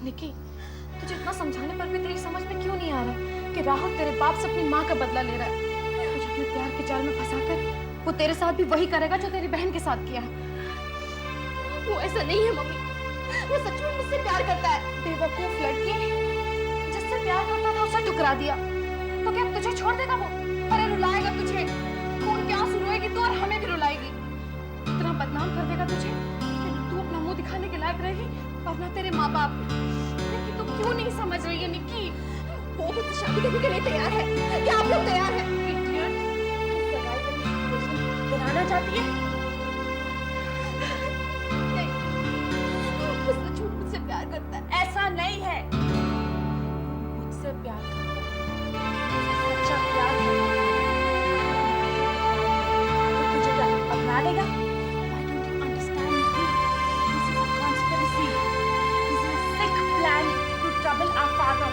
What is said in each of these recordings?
निकी, तुझे इतना समझाने पर भी तेरी समझ में क्यों नहीं आ रहा कि राहुल तेरे बाप से अपनी माँ का बदला ले रहा है? तुझे अपने प्यार के जाल में फंसाकर वो तेरे साथ भी वही करेगा जो तेरी बहन के साथ किया है। वो ऐसा नहीं है मम्मी, वो सच में मुझसे प्यार करता है। बेवकूफ लड़की, जिससे प्यार करता था उसे ठुकरा दिया, तो क्या तुझे छोड़ देगा वो? अरे रुलाएगा तुझे, खून के आंसू रोएगी तू और हमें भी रुलाएगी। इतना बदनाम कर देगा तुझे कि तू अपना मुंह दिखाने के लायक रहेगी, वरना तेरे माँ बाप। लेकिन तू क्यों नहीं समझ रही है निक्की? वो मुझसे शादी करने के लिए तैयार है। क्या आप लोग तैयार हैं? बनाना चाहती है? नहीं, वो सच में मुझसे प्यार करता है। ऐसा नहीं है, मुझसे प्यार करता है, सच्चा प्यार करता है। तो तुझे क्या अपना लेगा? Why don't you understand me? This is a conspiracy. This is a sick plan to trouble our father.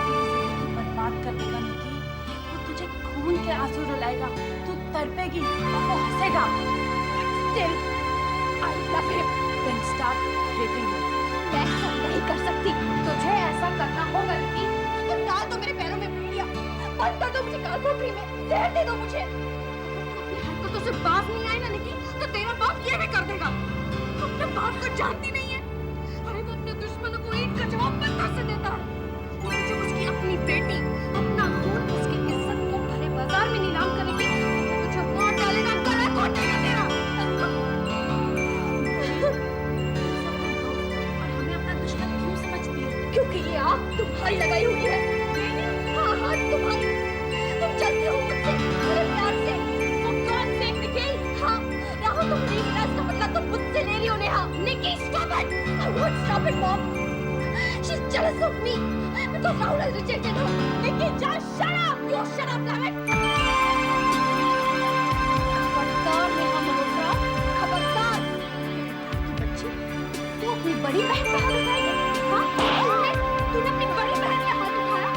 तेरी जिंदगी बर्बाद कर देगा निकी। वो तुझे खून के आंसू रुलाएगा, तू तड़पेगी और वो हंसेगा। Still, I love him. Then start hating him. मैं ऐसा नहीं कर सकती। तुझे ऐसा करना होगा निकी। तो डाल दो मेरे पैरों में पीलिया, बंद कर दो मुझे कालकोठरी में, जहर दे दो मुझे। अपनी हरकतों से बात नहीं आई ना निकी, तो तेरा बाप ये भी कर देगा। तू अपने बाप को जानती नहीं है। अरे वो अपने दुश्मनों को ईंट का जवाब पत्थर से देता है। जो उसकी अपनी बेटी, अपना खून, उसकी इज्जत को भरे बाजार में नीलाम करेगी, तो तुझे मार डालेगा, गला घोट देगा तेरा। और हमें अपना दुश्मन क्यों समझती है? क्योंकि ये आग तुम्हारी लगाई हुई है। हाँ हाँ तुम्हारी। तुम चलते हो मुझसे मेरे प्यार से। For God's sake, Nikhil. हाँ, राहुल तुम नहीं मिला, इसका बदला तुम मुझसे ले रही हो Neha. Nikki, stop it! I won't stop it, Mom. She's jealous of me because Rahul has rejected her. Nikki, just shut up! You shut up, damn it! खबरदार नेहा मल्होत्रा, खबरदार! बच्ची, तू अपनी बड़ी बहन पे हाथ उठाएगी? हाँ? तूने अपनी बड़ी बहन पे हाथ उठाया?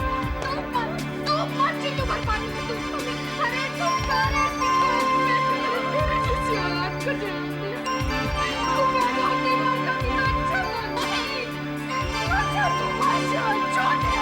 तू मत चीजों पर पानी में तुम कभी। अरे तुम कर ऐसी किसी औलाद को जन्म दिया। तुम्हें रोते रोते भी अच्छा नहीं। अच्छा तुम्हारा छोटे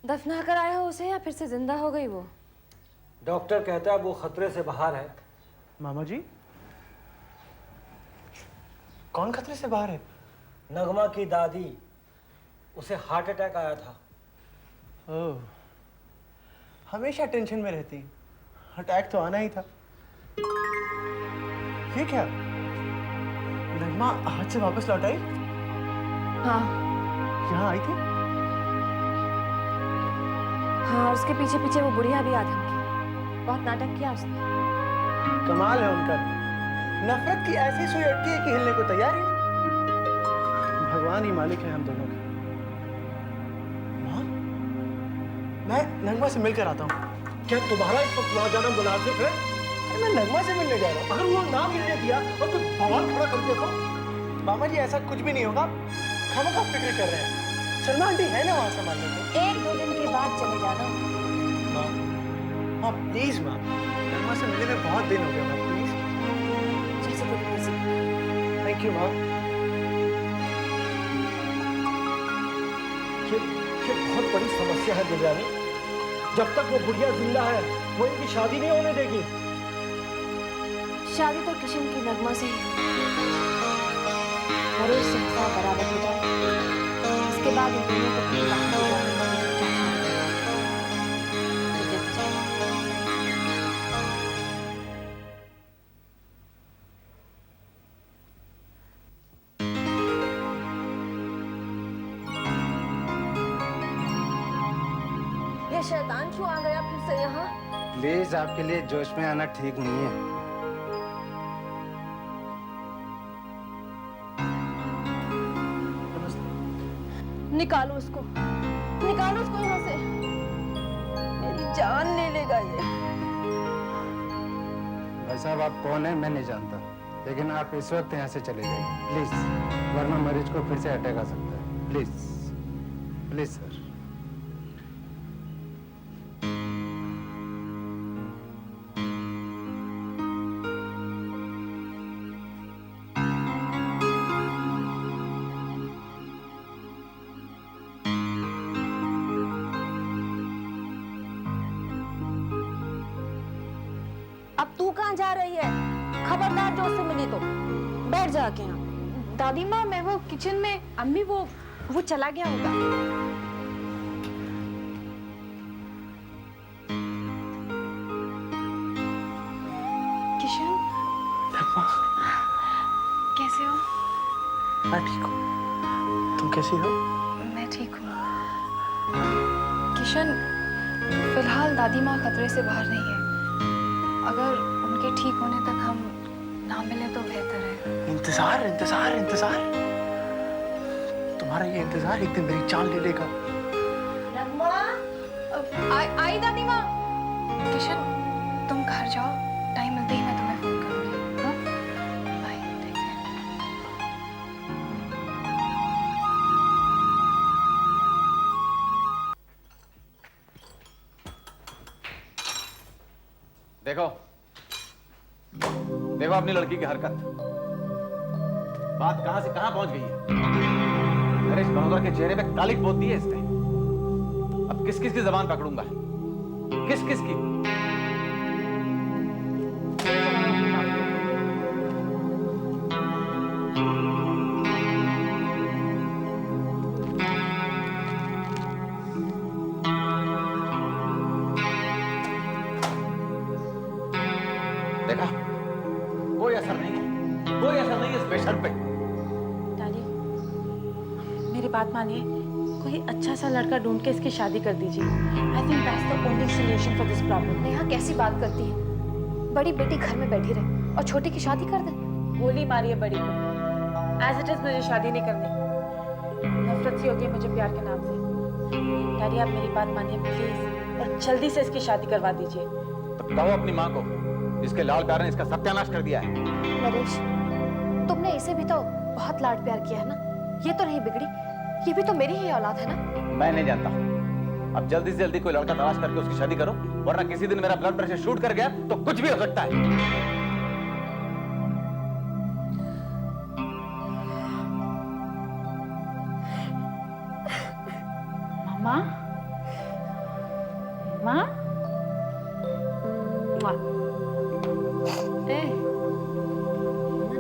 दफना कर आए हो उसे या फिर से जिंदा हो गई वो? डॉक्टर कहता है वो खतरे से बाहर है। मामा जी, कौन खतरे से बाहर है? नगमा की दादी, उसे हार्ट अटैक आया था। ओह, हमेशा टेंशन में रहती, अटैक तो आना ही था। ये क्या, नगमा हाथ से वापस लौट आई? हाँ यहाँ आई थी? हाँ, और उसके पीछे पीछे वो बुढ़िया भी आधम की। बहुत नाटक किया उसने। कमाल है उनका, नफरत की ऐसी सुई अटकी है कि हिलने को तैयार ही नहीं। भगवान ही मालिक है हम दोनों के। माँ, मैं नगमा से मिलकर आता हूँ। क्या तुम्हारा इस वक्त वहां जाना मुनासिब है? अरे मैं नगमा से मिलने जा रहा हूँ। अगर वो ना मिलने दिया और तुम बवाल खड़ा कर दिया तो? मामा जी ऐसा कुछ भी नहीं होगा, खामखा फिक्र कर रहे हैं। सलमा आंटी है ना वहाँ संभालने को। 1-2 दिन के बाद चले जाना। माँ, माँ प्लीज माँ, नगमा से मिले में बहुत दिन हो गया माँ, प्लीज। जैसे तेरी मर्जी। थैंक यू माँ। ये बहुत बड़ी समस्या है दिव्यानी। जब तक वो बुढ़िया जिंदा है वो इनकी शादी नहीं होने देगी। शादी तो किशन की नगमा से ही हरीश से हिसाब बराबर हो जाए, इसके बाद इन दोनों को कहीं बाहर ले जाने का मुझे क्या ख्याल है? तो देख जाएगा। ये शैतान क्यों आ गया फिर से यहाँ? प्लीज, आपके लिए जोश में आना ठीक नहीं है। निकालो उसको यहाँ से। मेरी जान ले लेगा ये। भाई साहब आप कौन है मैं नहीं जानता, लेकिन आप इस वक्त यहाँ से चले जाइए प्लीज, वरना मरीज को फिर से अटैक आ सकता है। Please please sir. अब तू कहाँ जा रही है? खबरदार जो उससे मिली तो बैठ जाके यहाँ। दादी माँ, मैं वो किचन में, अम्मी वो चला गया होगा। किशन, कैसे हो? मैं ठीक हूँ, तुम कैसी हो? मैं ठीक हूँ। किशन, फिलहाल दादी माँ खतरे से बाहर नहीं है। अगर उनके ठीक होने तक हम ना मिले तो बेहतर है। इंतजार इंतजार इंतजार, तुम्हारा ये इंतजार एक दिन मेरी जान ले लेगा। आई दादी माँ। किशन, तुम घर जाओ, टाइम मिलते ही मैं तुम्हें फोन करूंगी। हाँ? Bye, take care. देखो देखो अपनी लड़की की हरकत, बात कहां से कहां पहुंच गई है। नरेश मल्होत्रा के चेहरे पे कालिक पोत दी है इसने। अब किस किस की जबान पकड़ूंगा, किस किस की। देखा, कोई असर नहीं है, कोई असर नहीं है इस बेशर्म पे। दादी, मेरी बात मानिए, कोई अच्छा सा लड़का ढूंढ के इसकी शादी कर दीजिए। I think that's the only solution for this problem. Neha कैसी बात करती है? बड़ी बेटी घर में बैठी रहे और छोटी की शादी कर दे। गोली मारी है बड़ी को। एज इट इज मुझे शादी नहीं करनी। नफरत सी होती है मुझे प्यार के नाम से। डैडी आप मेरी बात मानिए प्लीज, और जल्दी से इसकी शादी करवा दीजिए। तो कहो अपनी माँ को, जिसके लाल प्यार ने इसका सत्यानाश कर दिया है। नरेश, तुमने इसे भी तो बहुत लाड प्यार किया है ना? ये तो नहीं बिगड़ी, ये भी तो मेरी ही औलाद है ना? मैं नहीं जानता, अब जल्दी से जल्दी कोई लड़का तलाश करके उसकी शादी करो, वरना किसी दिन मेरा ब्लड प्रेशर शूट कर गया तो कुछ भी हो सकता है। मामा, माँ,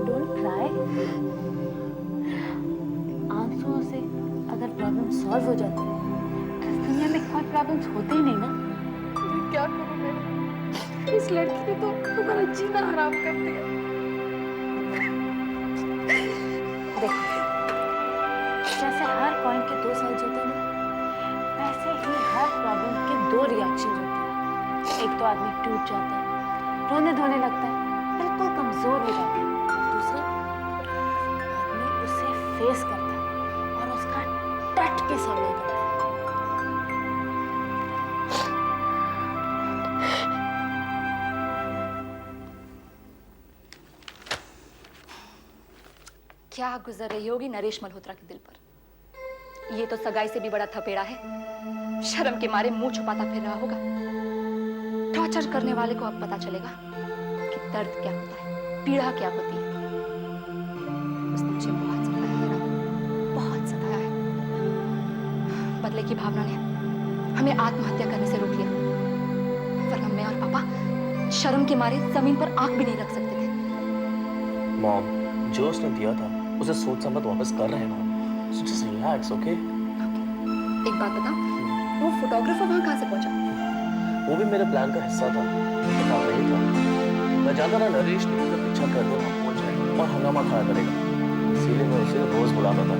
डोंट क्राई। आंसुओं से अगर प्रॉब्लम सॉल्व हो जाती है तो इस दुनिया में कोई प्रॉब्लम्स होते ही नहीं ना। मैं क्या करूं? मैं इस लड़की ने तो तुम्हारा जीना हराम कर दिया। देखो, जैसे हर कॉइन के दो साइड्स होते हैं ना, वैसे ही हर प्रॉब्लम के दो रिएक्शन होते हैं। एक तो आदमी टूट जाता है, रोने धोने लगता है, बिल्कुल कमजोर हो जाता है। दूसरा, आदमी उसे फेस करता है और उसका डट के सामना करता है। क्या गुजर रही होगी नरेश मल्होत्रा के दिल पर? ये तो सगाई से भी बड़ा थपेड़ा है। शर्म के मारे मुंह छुपाता फिर रहा होगा। टॉर्चर करने वाले को अब पता चलेगा कि दर्द क्या होता है, पीड़ा क्या होती है। उसने मुझे बहुत सताया है राहुल, बहुत सताया है। बदले की भावना ने हमें आत्महत्या करने से रोक लिया, वरना मैं और पापा शर्म के मारे जमीन पर आंख भी नहीं रख सकते थे। मॉम, जो उसने दिया था उसे सोच समझ वापस कर रहे हैं mom. So just relax, okay? एक बात बता, वो फोटोग्राफर वहां कहां से पहुंचा? वो भी मेरे प्लान का हिस्सा था, बता नहीं था। मैं जानता था नरेश ने उसका पीछा करने वहां पहुंच जाएगा और हंगामा खड़ा करेगा, इसीलिए मैं उसे रोज बुलाता था।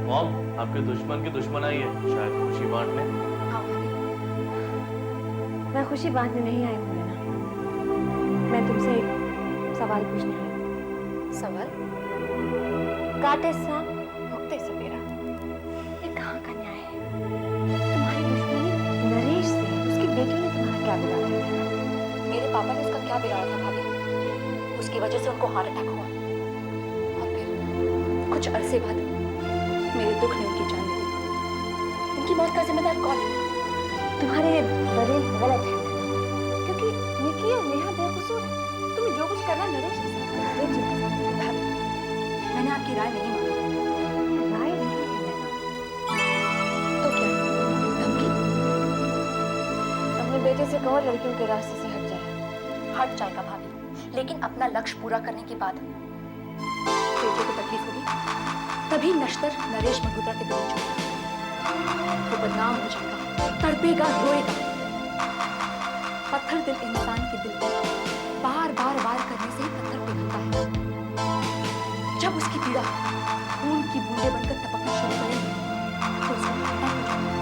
मॉम, आपके दुश्मन की दुश्मन आई है, शायद खुशी बांटने। मैं खुशी बांटने नहीं आई हूँ नैना, मैं तुमसे एक सवाल पूछने आई हूँ। सवाल? काटे सांप भुगते सपेरा, ये कहाँ का न्याय है? तुम्हारी दुश्मनी नरेश से है, उसकी बेटियों ने तुम्हारा क्या बिगाड़ा है? मेरे पापा ने उसका क्या बिगाड़ा था भाभी? उसकी वजह से उनको हार्ट अटैक हुआ और फिर कुछ अरसे बाद मेरे दुख ने उनकी जान ली। उनकी मौत का जिम्मेदार कौन है? तुम्हारे बड़े गलत है, क्योंकि निकी और नेहा बेकसूर है। तुम्हें जो कुछ करना नरेश के साथ करना, भाभी मैंने आपकी राय नहीं मानी। राय नहीं है नैना। तो क्या धमकी? अपने बेटे से कहो लड़कियों के रास्ते से हट जाए। हट जाएगा भाभी, लेकिन अपना लक्ष्य पूरा करने के बाद बेटे को तकलीफ होगी तभी नश्तर नरेश मल्होत्रा के दिल में चुभेगा। वो बदनाम हो जाएगा, तड़पेगा, रोएगा। पत्थर दिल इंसान के दिल पर बार बार वार करने से ही पत्थर पिघलता है। जब उसकी पीड़ा खून की बूंदें बनकर टपकना शुरू करेगी तो उसका पता हो जाएगा,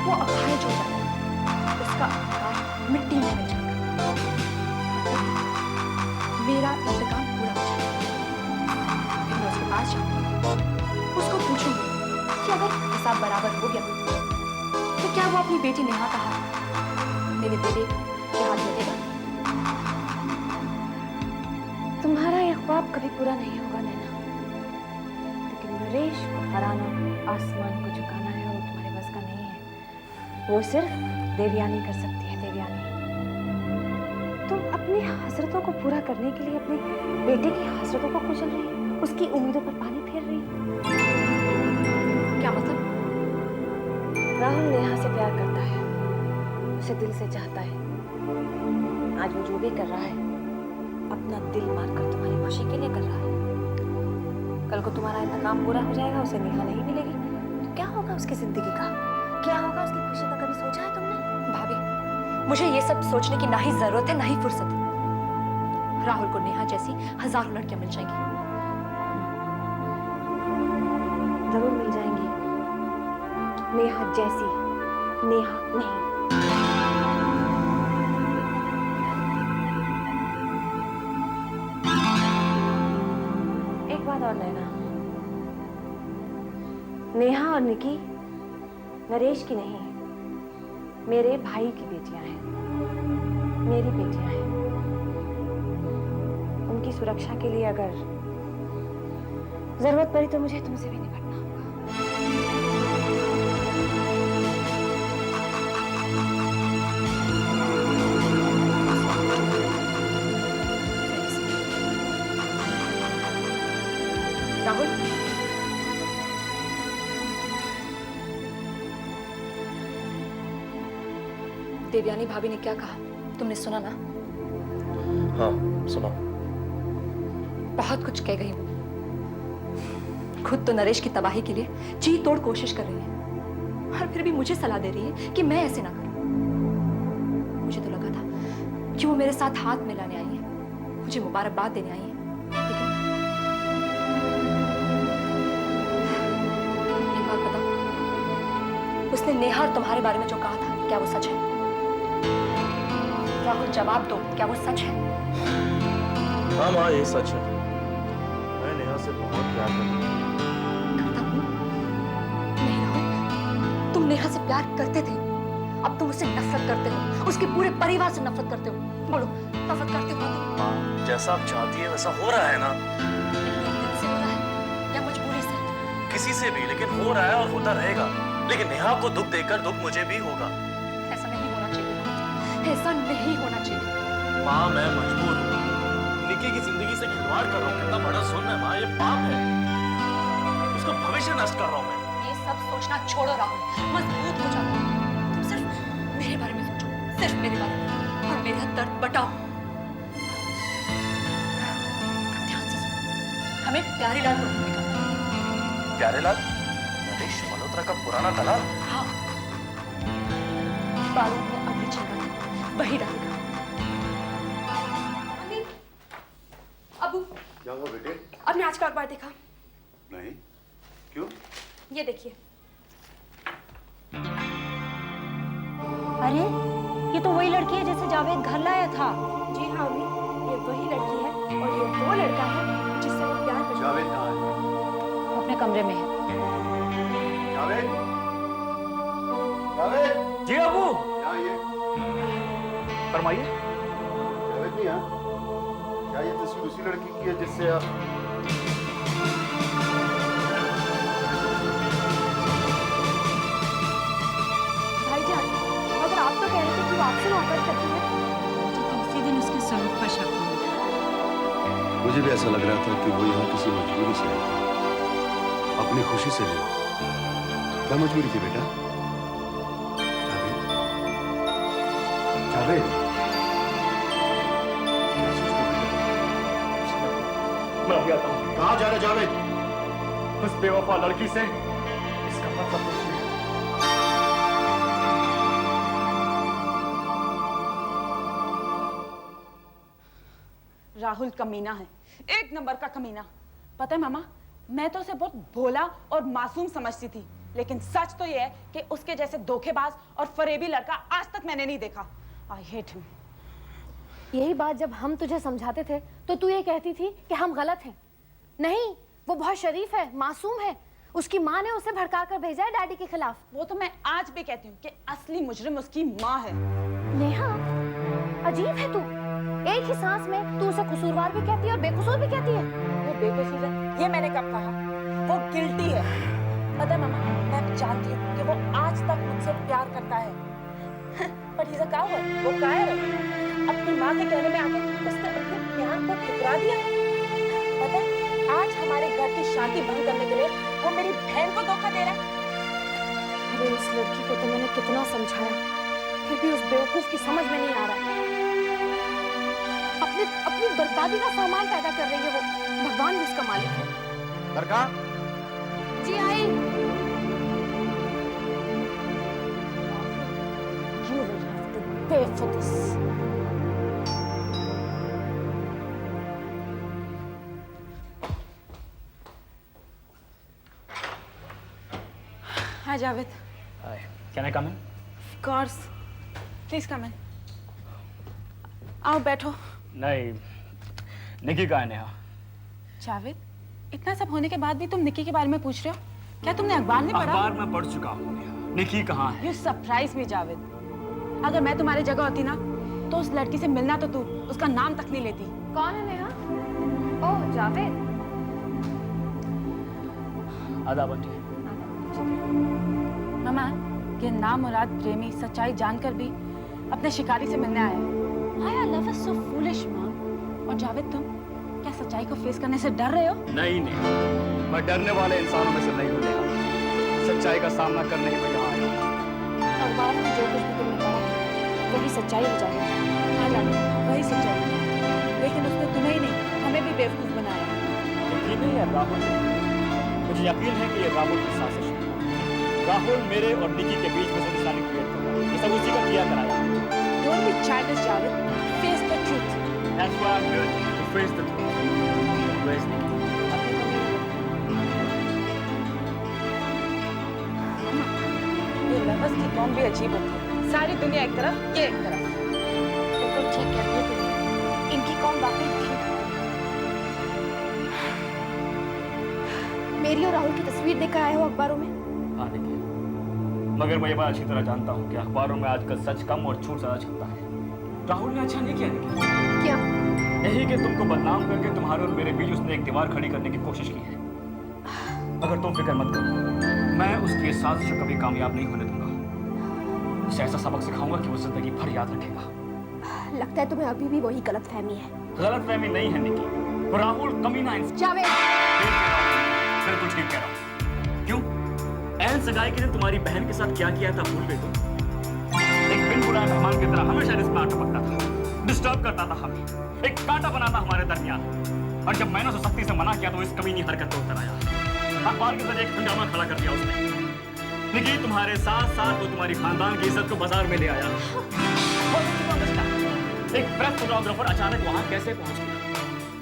वो अपाहिज हो जाएगा, उसका आकार मिट्टी में मिल जाएगा। मेरा इंतकाम पूरा हो जाएगा। फिर मैं उसके पास जाऊंगी, उसको पूछूंगी कि अगर हिसाब बराबर हो गया तो क्या वो अपनी बेटी नेहा का हाथ मेरे बेटे के हाथ में देगा? तुम्हारा यह ख्वाब कभी पूरा नहीं होगा नैना, लेकिन नरेश को हराना, आसमान को झुकाना है, वो तुम्हारे बस का नहीं है। वो सिर्फ देवयानी कर सकती है, देवयानी। तुम अपनी हसरतों को पूरा करने के लिए अपने बेटे की हसरतों को कुचल रही हो, उसकी उम्मीदों पर पानी फेर रही हो। क्या मतलब? राहुल नेहा से प्यार करता है, उसे दिल से चाहता है। आज वो जो भी कर रहा है अपना दिल मारकर तुम्हारी खुशी के लिए कर रहा है। कल को तुम्हारा इंतकाम पूरा हो जाएगा, उसे नेहा नहीं मिलेगी तो क्या होगा उसकी जिंदगी का? क्या होगा उसकी खुशी का? कभी सोचा है तुमने? भाभी, मुझे ये सब सोचने की ना ही जरूरत है ना ही फुर्सत। राहुल को नेहा जैसी हजारों लड़कियां मिल जाएंगी। जरूर मिल जाएंगी, नेहा जैसी, नेहा नहीं। एक बात और नैना, नेहा और निकी नरेश की नहीं, मेरे भाई की बेटियां हैं, मेरी बेटियां हैं। उनकी सुरक्षा के लिए अगर जरूरत पड़ी तो मुझे तुमसे भी निपटना होगा। राहुल, देवयानी भाभी ने क्या कहा तुमने सुना ना? हाँ सुना। बहुत कुछ कह गई वो। खुद तो नरेश की तबाही के लिए जी तोड़ कोशिश कर रही है और फिर भी मुझे सलाह दे रही है कि मैं ऐसे ना करूं। मुझे तो लगा था कि वो मेरे साथ हाथ मिलाने आई है, मुझे मुबारकबाद देने आई है, लेकिन एक बात बताओ, उसने नेहा और तुम्हारे बारे में जो कहा था क्या वो सच है? राहुल जवाब दो, क्या वो सच है? हाँ माँ ये सच है, मैं नेहा से बहुत प्यार करता हूँ। नहीं राहुल, तुम नेहा से प्यार करते थे, अब तुम उससे नफरत करते हो, उसके पूरे परिवार से नफरत करते हो। बोलो, नफरत करते हो ना तुम? माँ जैसा आप चाहती है वैसा हो रहा है ना। लेकिन दिल से हो रहा है या मजबूरी से? किसी से भी, लेकिन हो रहा है और होता रहेगा। लेकिन नेहा को दुख देकर दुख मुझे भी होगा। ऐसा नहीं होना चाहिए, ऐसा नहीं होना चाहिए। माँ मैं मजबूर हूँ, निकी की जिंदगी से खिलवाड़ कर रहा हूँ। कितना बड़ा जुल्म है माँ, ये पाप है। उसका भविष्य नष्ट कर रहा हूँ मैं। ये सब सोचना छोड़ो राहुल, मजबूत हो जाओ। तुम सिर्फ मेरे बारे में सोचो, सिर्फ मेरे बारे में, और मेरा दर्द बटाओ। ध्यान से सुनो, हमें प्यारीलाल को ढूंढने का है। प्यारेलाल? नरेश मल्होत्रा का पुराना दलाल? हाँ, बालों में अगली चिंता वही डालेगा। अबू, क्या हुआ बेटे? आपने आज का अखबार देखा? नहीं, क्यों? ये देखिए। अरे ये तो वही लड़की है जिसे जावेद घर लाया था। जी हाँ अम्मी, ये वही लड़की है और ये वो लड़का है जिससे वो प्यार करता है। जावेद कहाँ है? कमरे में है। जावेद, जावेद, जी अबू। यहाँ ये फरमाइए। जावेद नहीं यहाँ? क्या ये तस्वीर उसी लड़की की है जिससे आप भाईजान, मगर आप तो कह रहे थे कि वो आपसे मोहब्बत करती है। तो उसी दिन उसके स्वरूप का शक हुआ। मुझे भी ऐसा लग रहा था कि वो यहाँ किसी मजबूरी से आई, अपनी खुशी से नहीं। क्या मजबूरी थी बेटा? जावेद, जावेद, क्या सोचते हो? मैं अभी आता हूँ। कहाँ जा रहे जावेद? उस बेवफा लड़की से इसका मतलब कुछ नहीं। राहुल कमीना है, एक नंबर का कमीना। पता है मामा, मैं तो उसे बहुत भोला और मासूम समझती थी, लेकिन सच तो ये है कि उसके जैसे धोखेबाज और फरेबी लड़का आज तक मैंने नहीं देखा। I hate him. यही बात जब हम तुझे समझाते थे तो तू ये कहती थी कि हम गलत हैं। नहीं, वो बहुत शरीफ है, मासूम है। उसकी माँ ने उसे भड़का कर भेजा है डैडी के खिलाफ। वो तो मैं आज भी कहती हूँ कि असली मुजरिम उसकी माँ है। नेहा, अजीब है तू। एक ही सांस में तू उसे कसूरवार भी कहती है और बेकसूर भी कहती है। वो बेकसूर है, ये मैंने कब कहा? वो गिल्टी है। पता है मामा, मैं जानती हूँ कि वो आज तक मुझसे प्यार करता है। पर he's a coward, वो कायर है। अपनी माँ के कहने में आके उसने अपने प्यार को ठुकरा दिया। पता है, आज हमारे घर की शांति भंग करने के लिए वो मेरी बहन को धोखा दे रहा है। अरे उस लड़की को तो मैंने कितना समझाया, फिर भी उस बेवकूफ की समझ में नहीं आ रहा। अपनी बर्बादी का सामान पैदा कर रही है वो। भगवान भी उसका मालिक है। लड़का, जी आई। You will have to pay for this. Hi Javed. Hi. Can I come in? Of course. Please come in. आओ बैठो। नहीं, निकी का है नेहा। जावेद, इतना सब होने के बाद भी तुम निकी के बारे में पूछ रहे हो? क्या तुमने अखबार नहीं पढ़ा? अखबार में पढ़ चुका हूँ नेहा। निकी कहाँ है? You surprise me, Javed. अगर मैं तुम्हारी जगह होती ना, तो उस लड़की से मिलना तो तू उसका नाम तक नहीं लेती। कौन है नेहा? ओह जावेद। आदाब आंटी। मामा, ये नामुराद प्रेमी सच्चाई जानकर भी अपने शिकारी से मिलने आया है। Why are lovers so foolish, माँ? और जावेद, तुम क्या सच्चाई को फेस करने से डर रहे हो? नहीं, मैं डरने वाले इंसानों में से नहीं हूँ नेहा। सच्चाई का सामना करने ही मैं यहाँ आया हूँ। अखबार में जो कुछ भी तुमने पढ़ा वही सच्चाई हो जाएगी। हाँ जावेद, वही सच्चाई। लेकिन उसने तुम्हें ही नहीं, हमें भी बेवकूफ बनाया। यकीन नहीं है राहुल, मुझे यकीन है कि ये राहुल की साजिश है। राहुल मेरे और निकी के बीच में से निशानी क्रिएट कर रहा है। ये सब उसी का किया कराया। Don't be childish, Javed. Face the truth. That's why I'm here to face the truth. Where's Nikki? ये लवर्स की कौन भी अजीब होती है। सारी दुनिया एक तरफ, ये एक तरफ। बिल्कुल ठीक कहती हो तुम। इनकी कौन वाकई ठीक है। मेरी और राहुल की तस्वीर देखकर आए हो अखबारों में? हाँ निकी, मगर मैं ये बात अच्छी तरह जानता हूँ कि अखबारों में आजकल सच कम और झूठ ज्यादा छपता है। राहुल ने अच्छा नहीं किया निकी। क्या? यही कि तुमको बदनाम करके तुम्हारे और मेरे बीच उसने एक दीवार खड़ी करने की कोशिश की है। मगर तुम फिक्र मत करो, मैं उसकी साजिश कभी कामयाब नहीं होने दूंगा। उसे ऐसा सबक सिखाऊंगा कि वो जिंदगी भर याद रखेगा। लगता है तुम्हें अभी भी वही गलतफहमी है। गलतफहमी नहीं है निकी, राहुल कमीना इंसान। जावेद, बिल्कुल ठीक कह रहा हूँ। क्यों? एन सगाई के दिन तुम्हारी बहन के साथ क्या किया था भूल गए तुम? एक बिन बुलाए मेहमान की तरह हमेशा रिश्ता टपकता था, डिस्टर्ब करता था हमें, एक कांटा बनाता हमारे दरमियान। और जब मैंने उसे सख्ती से मना किया तो इस कमीनी हरकत को उतर आया। अखबार के जरिए एक हंगामा खड़ा कर दिया उसने। निकी, तुम्हारे साथ साथ वो तुम्हारी खानदान की इज्जत को बाजार में ले आया। एक प्रेस फोटोग्राफर अचानक वहां कैसे पहुंच गया?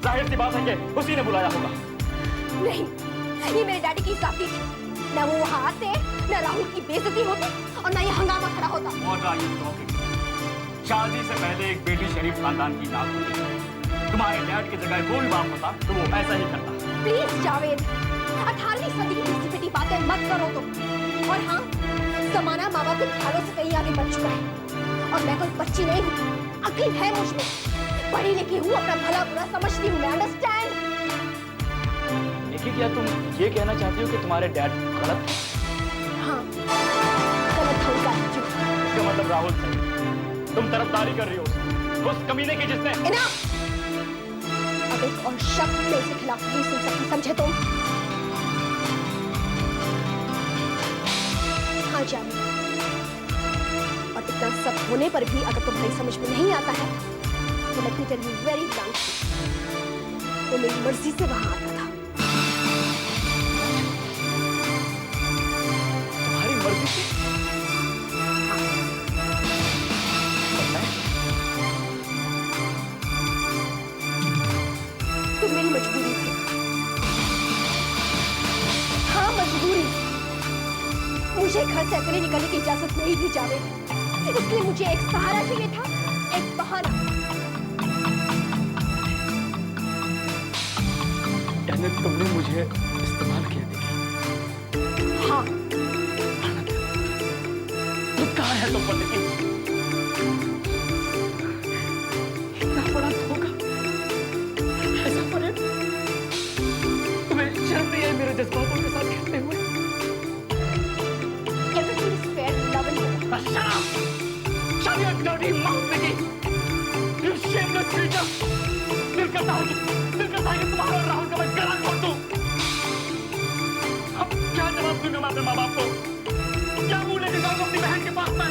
जाहिर सी बात है कि उसी ने बुलाया होगा। नहीं, ये मेरे डैडी की जाती थी। न वो वहाँ आते, न राहुल की बेइज्जती होती और न ये हंगामा खड़ा होता। What are you talking? शादी से पहले एक बेटी शरीफ खानदान की नाक होती है। तुम्हारे डैड की जगह कोई बाप होता तो वो ऐसा ही करता। प्लीज जावेद, 18वीं सदी करो तुम। और हाँ, जमाना माँ बाप के ख्यालों से कहीं आगे बढ़ चुका है और मैं कोई बच्ची नहीं हूँ, अक्ल है मुझ में, पढ़ी लिखी हूँ, अपना भला बुरा समझती हूँ मैं, अंडरस्टैंड? देखिए, क्या तुम ये कहना चाहती हो कि तुम्हारे डैड गलत थे? हाँ, गलत था उनका एटीट्यूड। इसका मतलब राहुल से तुम तरफदारी कर रही हो उस कमीने की जिसने। इनफ! अब एक और शब्द मैं उसके खिलाफ नहीं सुन सकती, समझे तुम? हाँ जानी, और इतना सब होने पर भी अगर तुम्हारी समझ में नहीं आता है तो let me tell you very frankly, वो मेरी मर्जी से वहां आता था। तुम्हारी मर्जी से? तो मेरी मजबूरी थी। हाँ, मजबूरी। मुझे घर से अकेले निकलने की इजाजत नहीं दी जावेद, इसलिए मुझे एक सहारा चाहिए था, एक बहाना। यानी तुमने मुझे इस्तेमाल किया देखी? हाँ। कहाँ है तुम पर लेकिन? इतना बड़ा धोखा, ऐसा फरेब, तुम्हें शर्म नहीं आई मेरे जज्बातों के साथ खेलते हुए? Everything is fair, love and war. Shut up! Shut your dirty mouth, Vicky! You shameless creature! दिल करता है कि तुम्हारा और राहुल का मैं गला घोट दूं। अब क्या जवाब दूंगा मैं अपने माँ बाप को? क्या मुंह लेके जाऊंगा अपनी बहन के पास में?